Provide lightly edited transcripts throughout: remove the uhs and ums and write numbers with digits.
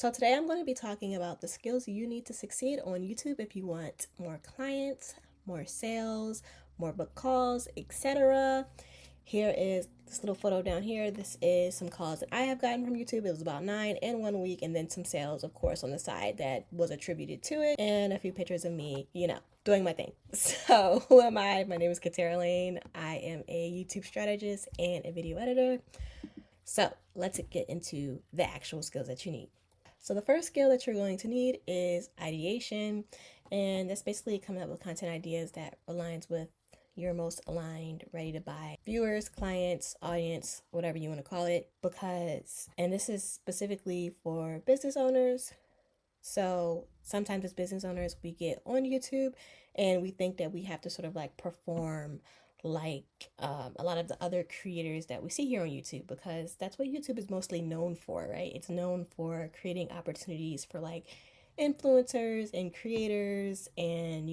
So today I'm going to be talking about the skills you need to succeed on YouTube if you want more clients, more sales, more book calls, etc. Here is this little photo down here. This is some calls that I have gotten from YouTube. It was about 9 in 1 week, and then some sales, of course, on the side that was attributed to it, and a few pictures of me, doing my thing. So who am I? My name is Catara. I am a YouTube strategist and a video editor. So let's get into the actual skills that you need. So the first skill that you're going to need is ideation, and that's basically coming up with content ideas that aligns with your most aligned, ready to buy viewers, clients, audience, whatever you want to call it, and this is specifically for business owners. So sometimes as business owners, we get on YouTube and we think that we have to sort of like perform like a lot of the other creators that we see here on YouTube, because that's what YouTube is mostly known for, right? It's known for creating opportunities for like influencers and creators, and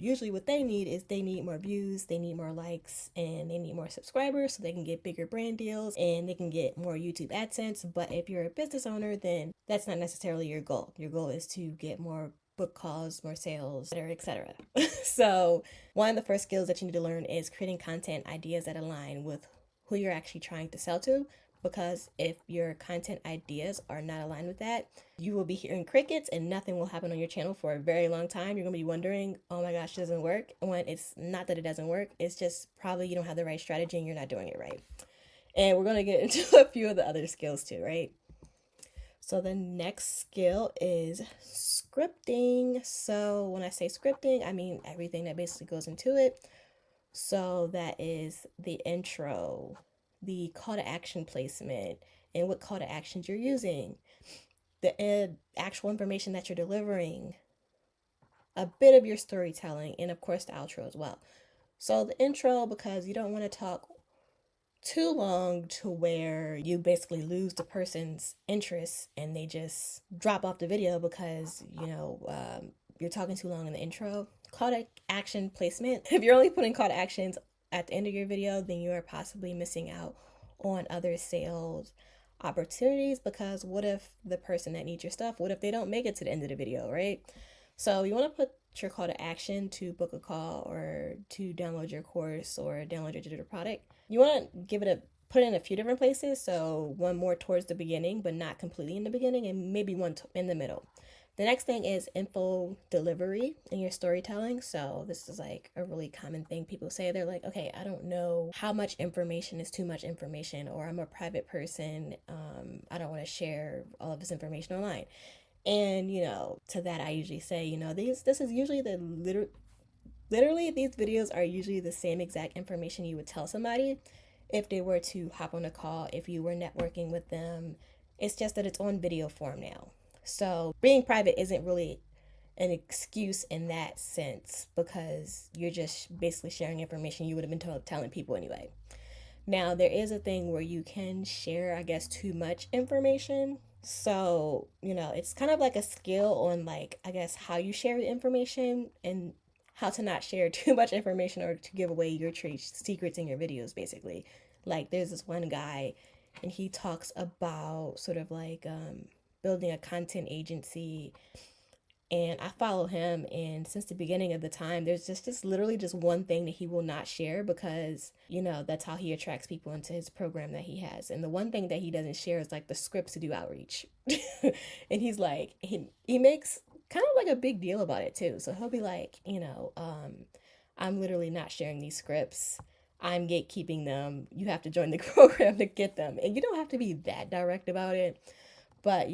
usually what they need is they need more views, they need more likes, and they need more subscribers so they can get bigger brand deals and they can get more YouTube AdSense. But if you're a business owner, then that's not necessarily your goal. Your goal is to get more book calls, more sales, etc. So one of the first skills that you need to learn is creating content ideas that align with who you're actually trying to sell to, because if your content ideas are not aligned with that, you will be hearing crickets and nothing will happen on your channel for a very long time. You're going to be wondering, oh my gosh, it doesn't work. When it's not that it doesn't work, it's just probably you don't have the right strategy and you're not doing it right. And we're going to get into a few of the other skills too, right? So the next skill is scripting. So when I say scripting, I mean everything that basically goes into it. So that is the intro, the call to action placement, and what call to actions you're using, the actual information that you're delivering, a bit of your storytelling, and of course the outro as well. So the intro, because you don't want to talk too long to where you basically lose the person's interest and they just drop off the video because you're talking too long in the intro. Call to action placement. If you're only putting call to actions at the end of your video, then you are possibly missing out on other sales opportunities, because what if the person that needs your stuff, what if they don't make it to the end of the video, right? So you want to put your call to action to book a call or to download your course or download your digital product. You want to put in a few different places. So one more towards the beginning, but not completely in the beginning, and maybe one in the middle. The next thing is info delivery in your storytelling. So this is like a really common thing people say. They're like, okay, I don't know how much information is too much information, or I'm a private person. I don't want to share all of this information online. And, to that I usually say, this is usually literally these videos are usually the same exact information you would tell somebody if they were to hop on a call, if you were networking with them. It's just that it's on video form now. So being private isn't really an excuse in that sense, because you're just basically sharing information you would have been telling people anyway. Now, there is a thing where you can share, I guess, too much information. So, it's kind of like a skill on, like, I guess, how you share the information and how to not share too much information or to give away your trade secrets in your videos, basically. Like, there's this one guy, and he talks about sort of like building a content agency, and I follow him, and since the beginning of the time, there's just literally just one thing that he will not share, because that's how he attracts people into his program that he has. And the one thing that he doesn't share is like the scripts to do outreach. And he's like, he makes kind of like a big deal about it too. So he'll be like, I'm literally not sharing these scripts, I'm gatekeeping them, you have to join the program to get them. And you don't have to be that direct about it, but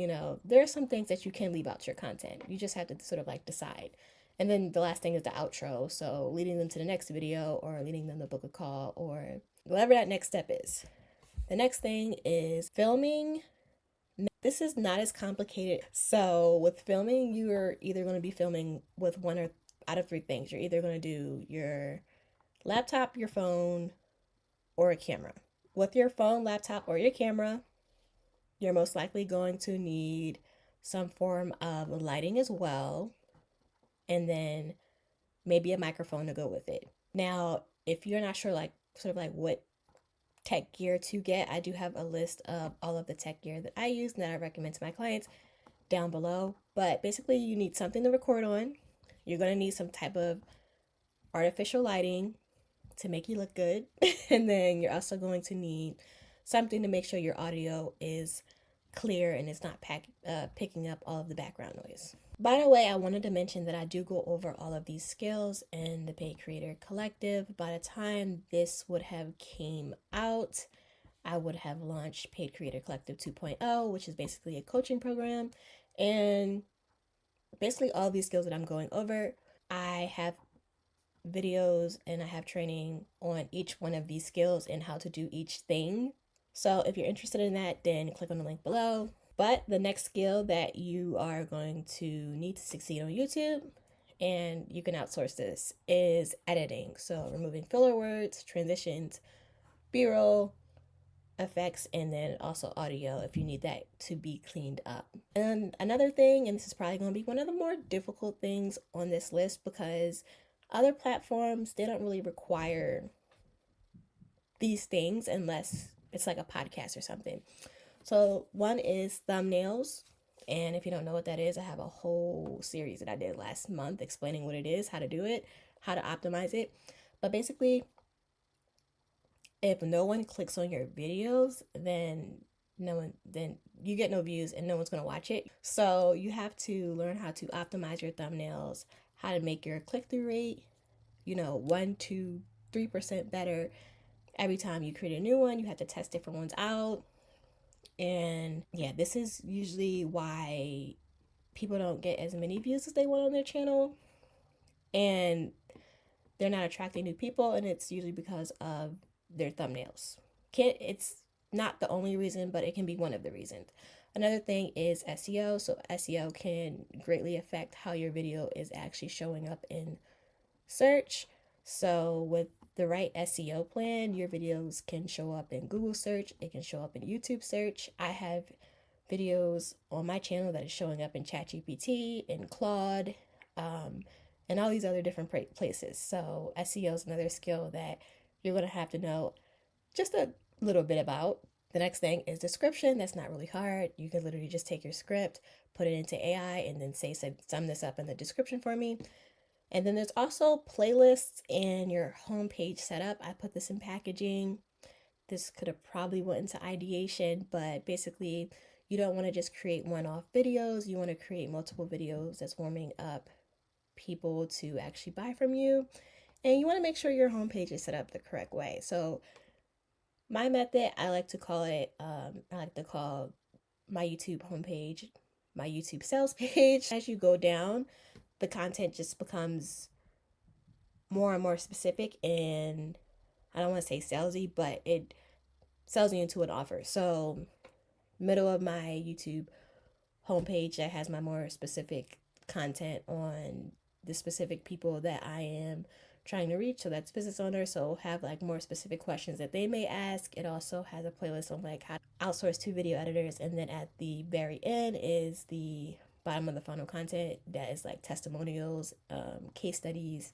there are some things that you can leave out your content. You just have to sort of like decide. And then the last thing is the outro. So leading them to the next video, or leading them to book a call, or whatever that next step is. The next thing is filming. This is not as complicated. So with filming, you're either going to be filming with one or out of three things. You're either going to do your laptop, your phone, or a camera. With your phone, laptop, or your camera, you're most likely going to need some form of lighting as well, and then maybe a microphone to go with it. Now, if you're not sure, like, sort of like what tech gear to get, I do have a list of all of the tech gear that I use and that I recommend to my clients. down below. But basically, you need something to record on. You're going to need some type of artificial lighting to make you look good. And then you're also going to need something to make sure your audio is clear and it's not picking up all of the background noise. By the way, I wanted to mention that I do go over all of these skills in the Paid Creator Collective. By the time this would have came out, I would have launched Paid Creator Collective 2.0, which is basically a coaching program. And basically all these skills that I'm going over, I have videos and I have training on each one of these skills and how to do each thing. So if you're interested in that, then click on the link below. But the next skill that you are going to need to succeed on YouTube, and you can outsource this, is editing. So removing filler words, transitions, B-roll, effects, and then also audio if you need that to be cleaned up. And another thing, and this is probably going to be one of the more difficult things on this list, because other platforms, they don't really require these things unless it's like a podcast or something. So one is thumbnails. And if you don't know what that is, I have a whole series that I did last month explaining what it is, how to do it, how to optimize it. But basically, if no one clicks on your videos, then you get no views and no one's going to watch it. So you have to learn how to optimize your thumbnails, how to make your click-through rate, 1, 2, 3% better. Every time you create a new one, you have to test different ones out. And yeah, this is usually why people don't get as many views as they want on their channel. And they're not attracting new people, and it's usually because of their thumbnails. It's not the only reason, but it can be one of the reasons. Another thing is SEO. So SEO can greatly affect how your video is actually showing up in search. So with the right SEO plan, your videos can show up in Google search. It can show up in YouTube search. I have videos on my channel that is showing up in ChatGPT, in Claude, and all these other different places. So SEO is another skill that you're going to have to know just a little bit about. The next thing is description. That's not really hard. You can literally just take your script, put it into AI, and then say, sum this up in the description for me. And then there's also playlists and your homepage setup. I put this in packaging. This could have probably went into ideation, but basically you don't want to just create one-off videos. You want to create multiple videos that's warming up people to actually buy from you. And you want to make sure your homepage is set up the correct way. So my method, I like to call my YouTube homepage my YouTube sales page. As you go down, the content just becomes more and more specific, and I don't want to say salesy, but it sells you into an offer. So middle of my YouTube homepage that has my more specific content on the specific people that I am trying to reach. So that's business owners. So have like more specific questions that they may ask. It also has a playlist on like how to outsource to video editors. And then at the very end is the bottom of the funnel content that is like testimonials, case studies,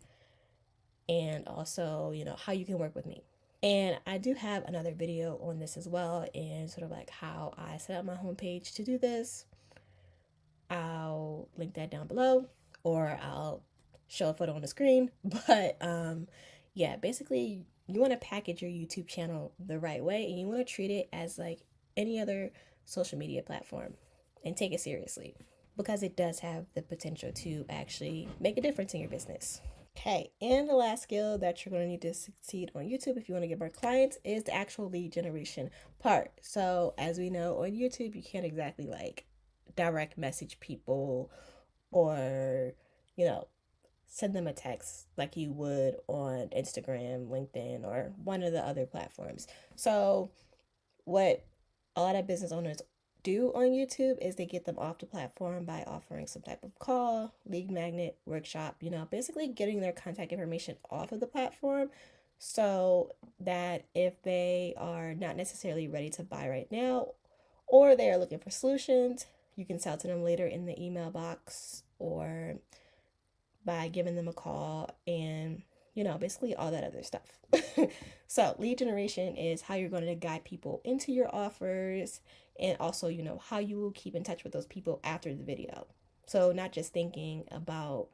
and also, how you can work with me. And I do have another video on this as well, and sort of like how I set up my homepage to do this. I'll link that down below, or I'll show a photo on the screen. But yeah, basically you want to package your YouTube channel the right way, and you want to treat it as like any other social media platform and take it seriously, because it does have the potential to actually make a difference in your business. Okay, and the last skill that you're going to need to succeed on YouTube if you want to get more clients is the actual lead generation part. So as we know, on YouTube, you can't exactly like direct message people or, send them a text like you would on Instagram, LinkedIn, or one of the other platforms. So what a lot of business owners do on YouTube is they get them off the platform by offering some type of call, lead magnet, workshop, basically getting their contact information off of the platform, so that if they are not necessarily ready to buy right now, or they are looking for solutions, you can sell to them later in the email box or by giving them a call and basically all that other stuff. So lead generation is how you're going to guide people into your offers, and also, how you will keep in touch with those people after the video. So not just thinking about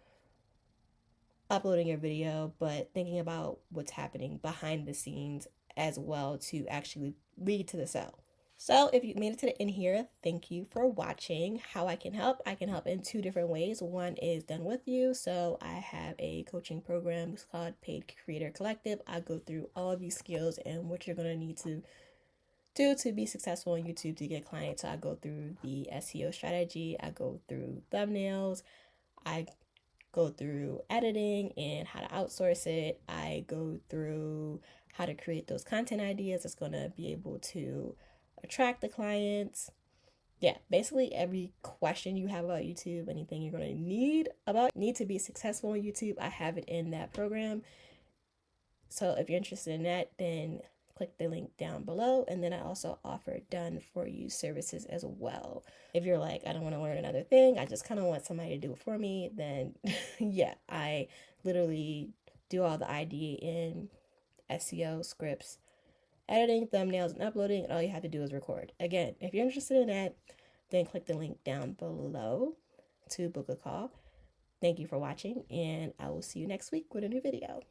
uploading your video, but thinking about what's happening behind the scenes as well to actually lead to the sale. So if you made it to the end here, thank you for watching. How I can help in two different ways. One is done with you. So I have a coaching program. It's called Paid Creator Collective. I go through all of these skills and what you're going to need to do to be successful on YouTube to get clients. So I go through the SEO strategy. I go through thumbnails. I go through editing and how to outsource it. I go through how to create those content ideas that's going to be able to attract the clients. Yeah, basically every question you have about YouTube, anything you're going to need to be successful on YouTube, I have it in that program. So if you're interested in that, then click the link down below. And then I also offer done for you services as well. If you're like, I don't want to learn another thing, I just kind of want somebody to do it for me, then yeah, I literally do all the ID in SEO scripts, editing, thumbnails, and uploading, and all you have to do is record. Again, if you're interested in that, then click the link down below to book a call. Thank you for watching, and I will see you next week with a new video.